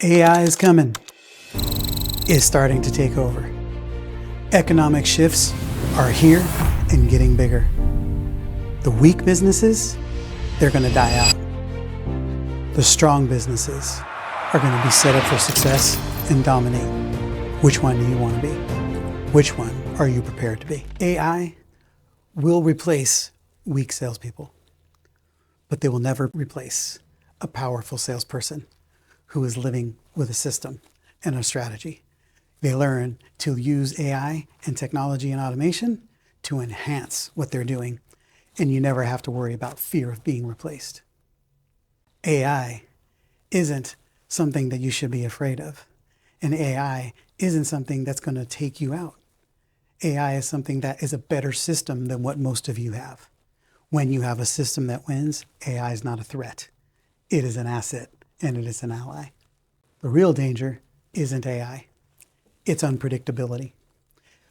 AI is coming, is starting to take over. Economic shifts are here and getting bigger. The weak businesses, they're going to die out. The strong businesses are going to be set up for success and dominate. Which one do you want to be? Which one are you prepared to be? AI will replace weak salespeople, but they will never replace a powerful salesperson who is living with a system and a strategy. They learn to use AI and technology and automation to enhance what they're doing, and you never have to worry about fear of being replaced. AI isn't something that you should be afraid of, and AI isn't something that's going to take you out. AI is something that is a better system than what most of you have. When you have a system that wins, AI is not a threat. It is an asset, and it is an ally. The real danger isn't AI. It's unpredictability.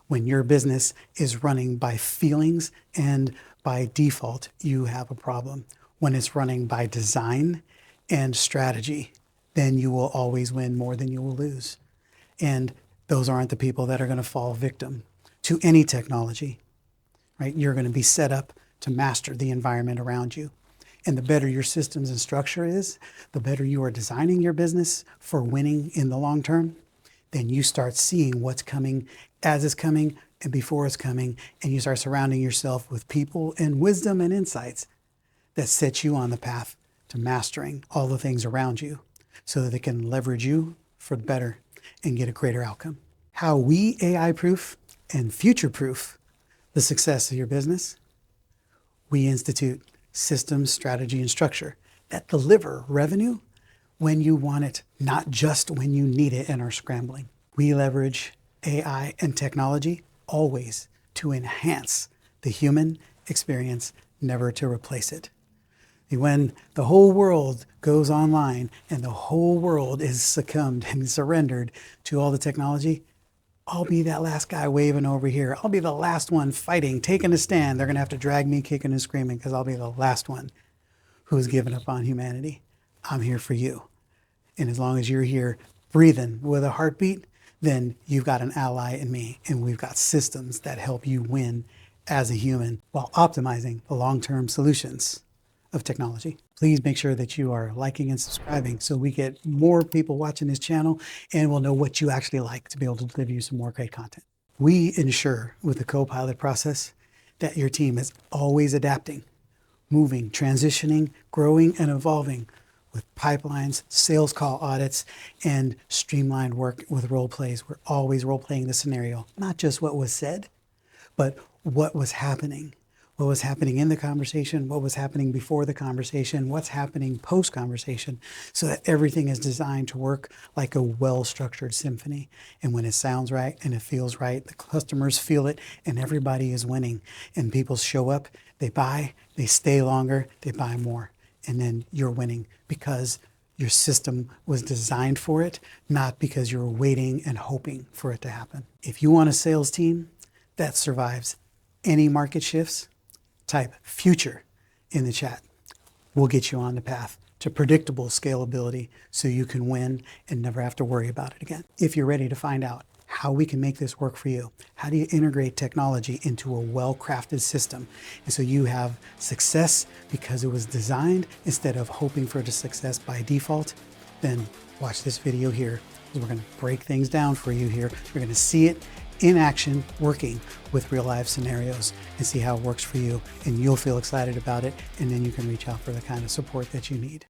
When your business is running by feelings and by default, you have a problem. When it's running by design and strategy, then you will always win more than you will lose. And those aren't the people that are going to fall victim to any technology, right? You're going to be set up to master the environment around you. And the better your systems and structure is, the better you are designing your business for winning in the long term, then you start seeing what's coming as it's coming and before it's coming, and you start surrounding yourself with people and wisdom and insights that set you on the path to mastering all the things around you so that they can leverage you for the better and get a greater outcome. How we AI-proof and future-proof the success of your business, we institute systems, strategy, and structure that deliver revenue when you want it, not just when you need it and are scrambling. We leverage AI and technology always to enhance the human experience, never to replace it. When the whole world goes online and the whole world is succumbed and surrendered to all the technology, I'll be that last guy waving over here. I'll be the last one fighting, taking a stand. They're going to have to drag me kicking and screaming because I'll be the last one who's given up on humanity. I'm here for you. And as long as you're here breathing with a heartbeat, then you've got an ally in me. And we've got systems that help you win as a human while optimizing the long-term solutions of technology. Please make sure that you are liking and subscribing so we get more people watching this channel and we'll know what you actually like to be able to deliver you some more great content. We ensure with the co-pilot process that your team is always adapting, moving, transitioning, growing, and evolving with pipelines, sales call audits, and streamlined work with role plays. We're always role playing the scenario, not just what was said, but what was happening. What was happening in the conversation, what was happening before the conversation, what's happening post-conversation, so that everything is designed to work like a well-structured symphony. And when it sounds right and it feels right, the customers feel it and everybody is winning. And people show up, they buy, they stay longer, they buy more. And then you're winning because your system was designed for it, not because you're waiting and hoping for it to happen. If you want a sales team that survives any market shifts, type future in the chat. We'll get you on the path to predictable scalability so you can win and never have to worry about it again. If you're ready to find out how we can make this work for you, how do you integrate technology into a well-crafted system and so you have success because it was designed instead of hoping for the success by default, then watch this video here. We're going to break things down for you here. You're going to see it in action, working with real life scenarios and see how it works for you. And you'll feel excited about it. And then you can reach out for the kind of support that you need.